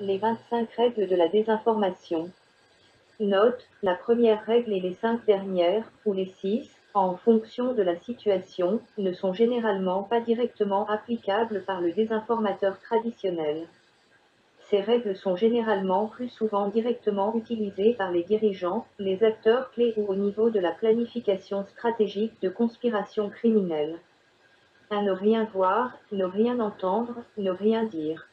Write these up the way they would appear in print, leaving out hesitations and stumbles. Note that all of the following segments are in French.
Les 25 règles de la désinformation. Note, la première règle et les 5 dernières, ou les 6, en fonction de la situation, ne sont généralement pas directement applicables par le désinformateur traditionnel. Ces règles sont généralement plus souvent directement utilisées par les dirigeants, les acteurs clés ou au niveau de la planification stratégique de conspiration criminelle. À ne rien voir, ne rien entendre, ne rien dire.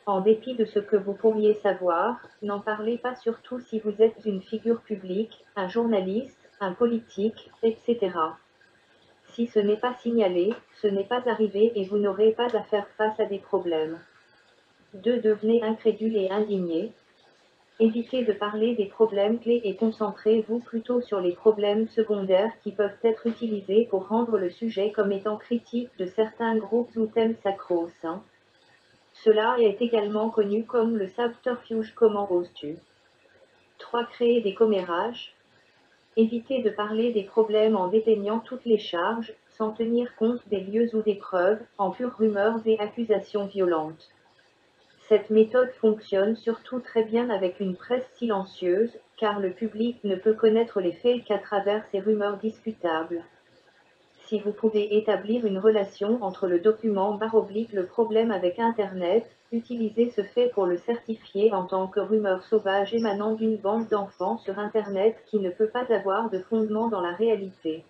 En dépit de ce que vous pourriez savoir, n'en parlez pas, surtout si vous êtes une figure publique, un journaliste, un politique, etc. Si ce n'est pas signalé, ce n'est pas arrivé et vous n'aurez pas à faire face à des problèmes. 2. Devenez incrédule et indigné. Évitez de parler des problèmes clés et concentrez-vous plutôt sur les problèmes secondaires qui peuvent être utilisés pour rendre le sujet comme étant critique de certains groupes ou thèmes sacro-saints. Cela est également connu comme le subterfuge. Comment oses-tu? 3. Créer des commérages. Évitez de parler des problèmes en déteignant toutes les charges, sans tenir compte des lieux ou des preuves, en pures rumeurs et accusations violentes. Cette méthode fonctionne surtout très bien avec une presse silencieuse, car le public ne peut connaître les faits qu'à travers ces rumeurs discutables. Si vous pouvez établir une relation entre le document / le problème avec Internet, utilisez ce fait pour le certifier en tant que rumeur sauvage émanant d'une bande d'enfants sur Internet qui ne peut pas avoir de fondement dans la réalité.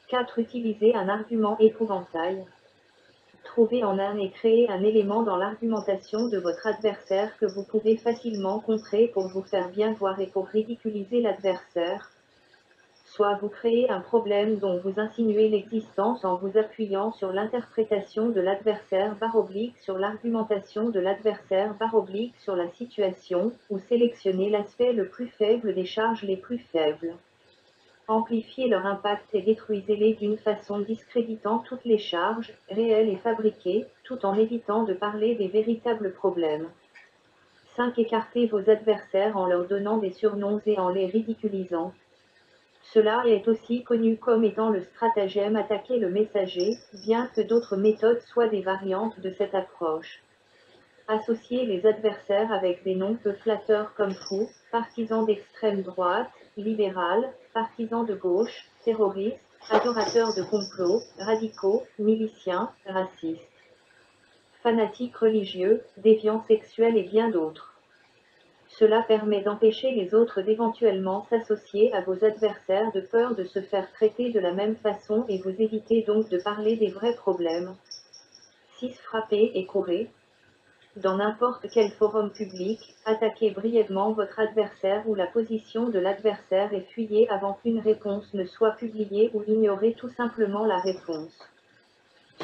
4. Utilisez un argument épouvantail. Trouvez en un et créez un élément dans l'argumentation de votre adversaire que vous pouvez facilement contrer pour vous faire bien voir et pour ridiculiser l'adversaire. Soit vous créez un problème dont vous insinuez l'existence en vous appuyant sur l'interprétation de l'adversaire / sur l'argumentation de l'adversaire / sur la situation, ou sélectionnez l'aspect le plus faible des charges les plus faibles. Amplifiez leur impact et détruisez-les d'une façon discréditant toutes les charges, réelles et fabriquées, tout en évitant de parler des véritables problèmes. 5. Écartez vos adversaires en leur donnant des surnoms et en les ridiculisant. Cela est aussi connu comme étant le stratagème attaquer le messager, bien que d'autres méthodes soient des variantes de cette approche. Associez les adversaires avec des noms peu flatteurs comme fous, partisans d'extrême droite, libéral, partisans de gauche, terroristes, adorateurs de complots, radicaux, miliciens, racistes, fanatiques religieux, déviants sexuels et bien d'autres. Cela permet d'empêcher les autres d'éventuellement s'associer à vos adversaires de peur de se faire traiter de la même façon et vous évitez donc de parler des vrais problèmes. 6. Frappez et courez. Dans n'importe quel forum public, attaquez brièvement votre adversaire ou la position de l'adversaire et fuyez avant qu'une réponse ne soit publiée ou ignorez tout simplement la réponse.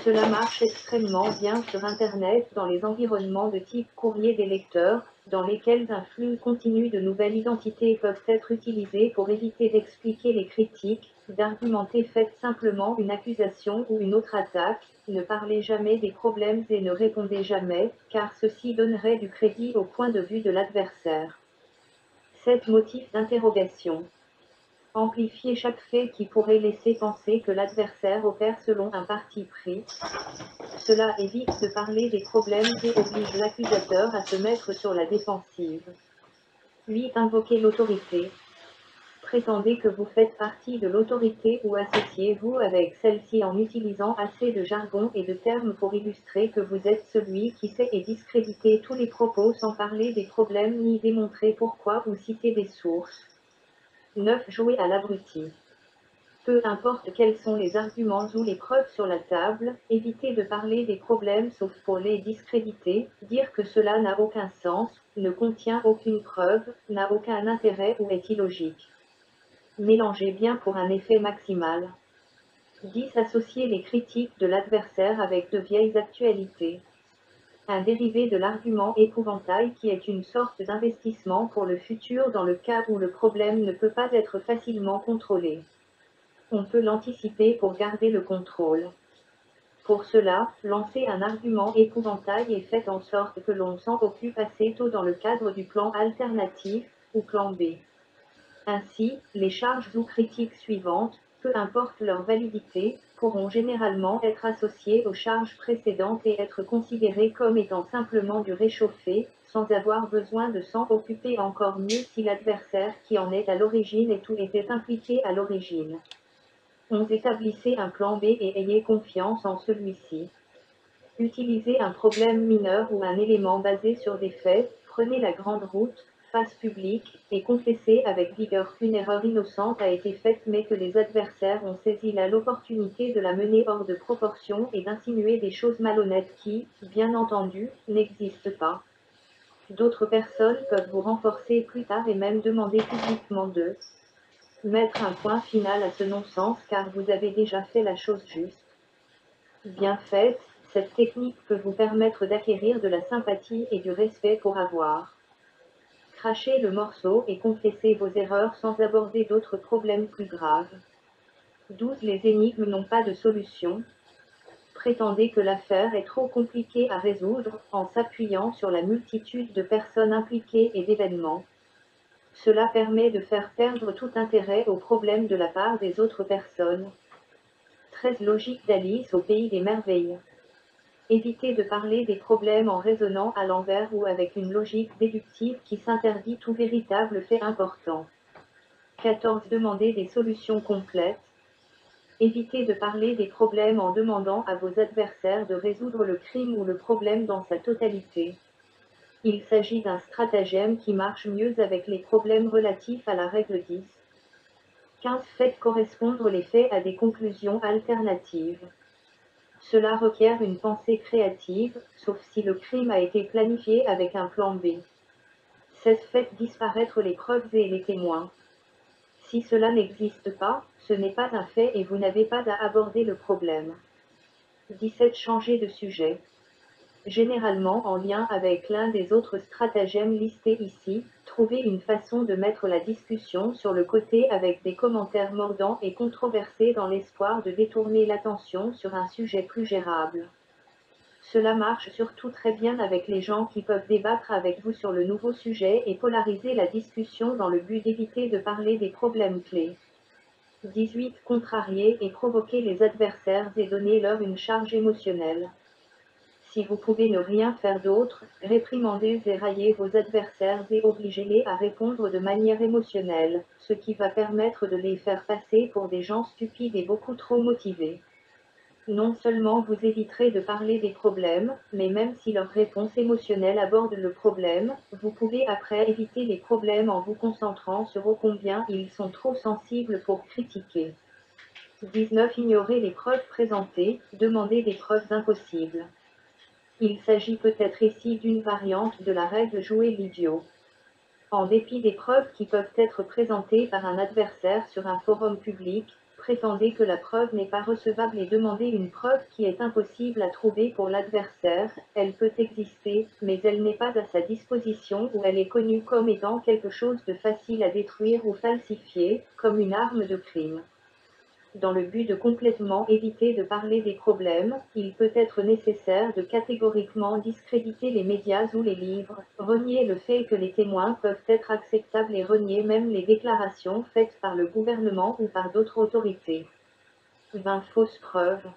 Cela marche extrêmement bien sur Internet dans les environnements de type courrier des lecteurs, dans lesquels un flux continu de nouvelles identités peuvent être utilisées pour éviter d'expliquer les critiques, d'argumenter. Faites simplement une accusation ou une autre attaque, ne parlez jamais des problèmes et ne répondez jamais, car ceci donnerait du crédit au point de vue de l'adversaire. 7. Motif d'interrogation. Amplifiez chaque fait qui pourrait laisser penser que l'adversaire opère selon un parti pris. Cela évite de parler des problèmes et oblige l'accusateur à se mettre sur la défensive. 8. Invoquez l'autorité. Prétendez que vous faites partie de l'autorité ou associez-vous avec celle-ci en utilisant assez de jargon et de termes pour illustrer que vous êtes celui qui sait et discréditer tous les propos sans parler des problèmes ni démontrer pourquoi ou citer des sources. 9. Jouer à l'abruti. Peu importe quels sont les arguments ou les preuves sur la table, évitez de parler des problèmes sauf pour les discréditer, dire que cela n'a aucun sens, ne contient aucune preuve, n'a aucun intérêt ou est illogique. Mélangez bien pour un effet maximal. 10. Associer les critiques de l'adversaire avec de vieilles actualités. Un dérivé de l'argument épouvantail qui est une sorte d'investissement pour le futur dans le cas où le problème ne peut pas être facilement contrôlé. On peut l'anticiper pour garder le contrôle. Pour cela, lancez un argument épouvantail et faites en sorte que l'on s'en occupe assez tôt dans le cadre du plan alternatif, ou plan B. Ainsi, les charges ou critiques suivantes, peu importe leur validité, pourront généralement être associés aux charges précédentes et être considérés comme étant simplement du réchauffé, sans avoir besoin de s'en occuper encore mieux si l'adversaire qui en est à l'origine et tout était impliqué à l'origine. 11. Établissez un plan B et ayez confiance en celui-ci. Utilisez un problème mineur ou un élément basé sur des faits, prenez la grande route, face publique, et confessez avec vigueur qu'une erreur innocente a été faite mais que les adversaires ont saisi l'opportunité de la mener hors de proportion et d'insinuer des choses malhonnêtes qui, bien entendu, n'existent pas. D'autres personnes peuvent vous renforcer plus tard et même demander publiquement de mettre un point final à ce non-sens car vous avez déjà fait la chose juste. Bien faite, cette technique peut vous permettre d'acquérir de la sympathie et du respect pour avoir craché le morceau et confesser vos erreurs sans aborder d'autres problèmes plus graves. 12. Les énigmes n'ont pas de solution. Prétendez que l'affaire est trop compliquée à résoudre en s'appuyant sur la multitude de personnes impliquées et d'événements. Cela permet de faire perdre tout intérêt au problème de la part des autres personnes. 13. Logique d'Alice au pays des merveilles. Évitez de parler des problèmes en raisonnant à l'envers ou avec une logique déductive qui s'interdit tout véritable fait important. 14. Demandez des solutions complètes. Évitez de parler des problèmes en demandant à vos adversaires de résoudre le crime ou le problème dans sa totalité. Il s'agit d'un stratagème qui marche mieux avec les problèmes relatifs à la règle 10. 15. Faites correspondre les faits à des conclusions alternatives. Cela requiert une pensée créative, sauf si le crime a été planifié avec un plan B. 16. Faites disparaître les preuves et les témoins. Si cela n'existe pas, ce n'est pas un fait et vous n'avez pas à aborder le problème. 17. Changez de sujet. Généralement en lien avec l'un des autres stratagèmes listés ici, trouvez une façon de mettre la discussion sur le côté avec des commentaires mordants et controversés dans l'espoir de détourner l'attention sur un sujet plus gérable. Cela marche surtout très bien avec les gens qui peuvent débattre avec vous sur le nouveau sujet et polariser la discussion dans le but d'éviter de parler des problèmes clés. 18. Contrarier et provoquer les adversaires et donner leur une charge émotionnelle. Si vous pouvez ne rien faire d'autre, réprimandez et raillez vos adversaires et obligez-les à répondre de manière émotionnelle, ce qui va permettre de les faire passer pour des gens stupides et beaucoup trop motivés. Non seulement vous éviterez de parler des problèmes, mais même si leur réponse émotionnelle aborde le problème, vous pouvez après éviter les problèmes en vous concentrant sur ô combien ils sont trop sensibles pour critiquer. 19. Ignorer les preuves présentées, demander des preuves impossibles. Il s'agit peut-être ici d'une variante de la règle jouer l'idiot. En dépit des preuves qui peuvent être présentées par un adversaire sur un forum public, prétendez que la preuve n'est pas recevable et demandez une preuve qui est impossible à trouver pour l'adversaire. Elle peut exister, mais elle n'est pas à sa disposition ou elle est connue comme étant quelque chose de facile à détruire ou falsifier, comme une arme de crime. Dans le but de complètement éviter de parler des problèmes, il peut être nécessaire de catégoriquement discréditer les médias ou les livres, renier le fait que les témoins peuvent être acceptables et renier même les déclarations faites par le gouvernement ou par d'autres autorités. 20. Fausses preuves.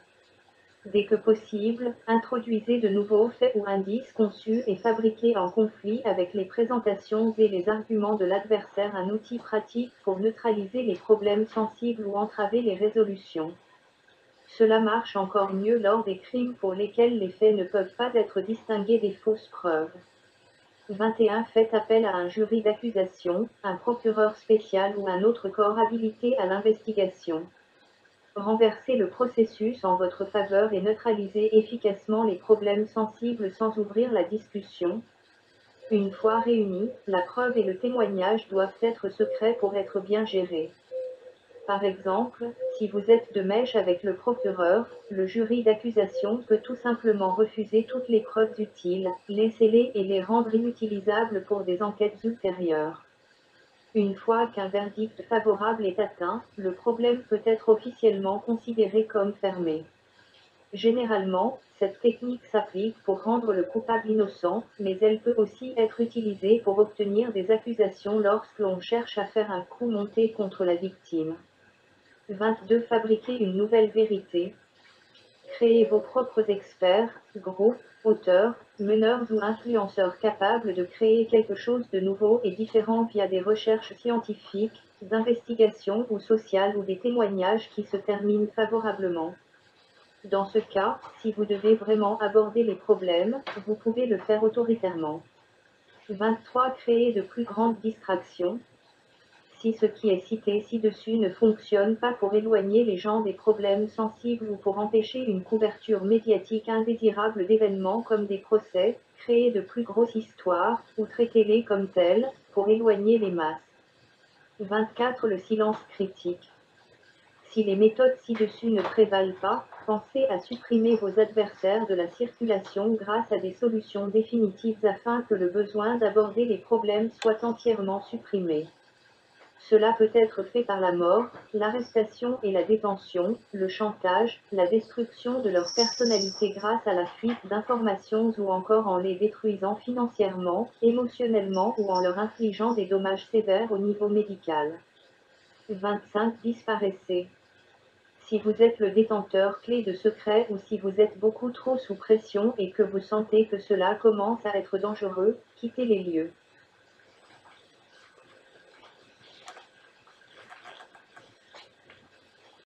Dès que possible, introduisez de nouveaux faits ou indices conçus et fabriqués en conflit avec les présentations et les arguments de l'adversaire, un outil pratique pour neutraliser les problèmes sensibles ou entraver les résolutions. Cela marche encore mieux lors des crimes pour lesquels les faits ne peuvent pas être distingués des fausses preuves. 21. Faites appel à un jury d'accusation, un procureur spécial ou un autre corps habilité à l'investigation. Renversez le processus en votre faveur et neutralisez efficacement les problèmes sensibles sans ouvrir la discussion. Une fois réunis, la preuve et le témoignage doivent être secrets pour être bien gérés. Par exemple, si vous êtes de mèche avec le procureur, le jury d'accusation peut tout simplement refuser toutes les preuves utiles, laissez-les et les rendre inutilisables pour des enquêtes ultérieures. Une fois qu'un verdict favorable est atteint, le problème peut être officiellement considéré comme fermé. Généralement, cette technique s'applique pour rendre le coupable innocent, mais elle peut aussi être utilisée pour obtenir des accusations lorsque l'on cherche à faire un coup monté contre la victime. 22. Fabriquer une nouvelle vérité. Créez vos propres experts, groupes, auteurs, meneurs ou influenceurs capables de créer quelque chose de nouveau et différent via des recherches scientifiques, d'investigations ou sociales ou des témoignages qui se terminent favorablement. Dans ce cas, si vous devez vraiment aborder les problèmes, vous pouvez le faire autoritairement. 23. Créer de plus grandes distractions. Si ce qui est cité ci-dessus ne fonctionne pas pour éloigner les gens des problèmes sensibles ou pour empêcher une couverture médiatique indésirable d'événements comme des procès, créez de plus grosses histoires, ou traitez-les comme telles, pour éloigner les masses. 24. Le silence critique. Si les méthodes ci-dessus ne prévalent pas, pensez à supprimer vos adversaires de la circulation grâce à des solutions définitives afin que le besoin d'aborder les problèmes soit entièrement supprimé. Cela peut être fait par la mort, l'arrestation et la détention, le chantage, la destruction de leur personnalité grâce à la fuite d'informations ou encore en les détruisant financièrement, émotionnellement ou en leur infligeant des dommages sévères au niveau médical. 25. Disparaissez. Si vous êtes le détenteur clé de secrets ou si vous êtes beaucoup trop sous pression et que vous sentez que cela commence à être dangereux, quittez les lieux.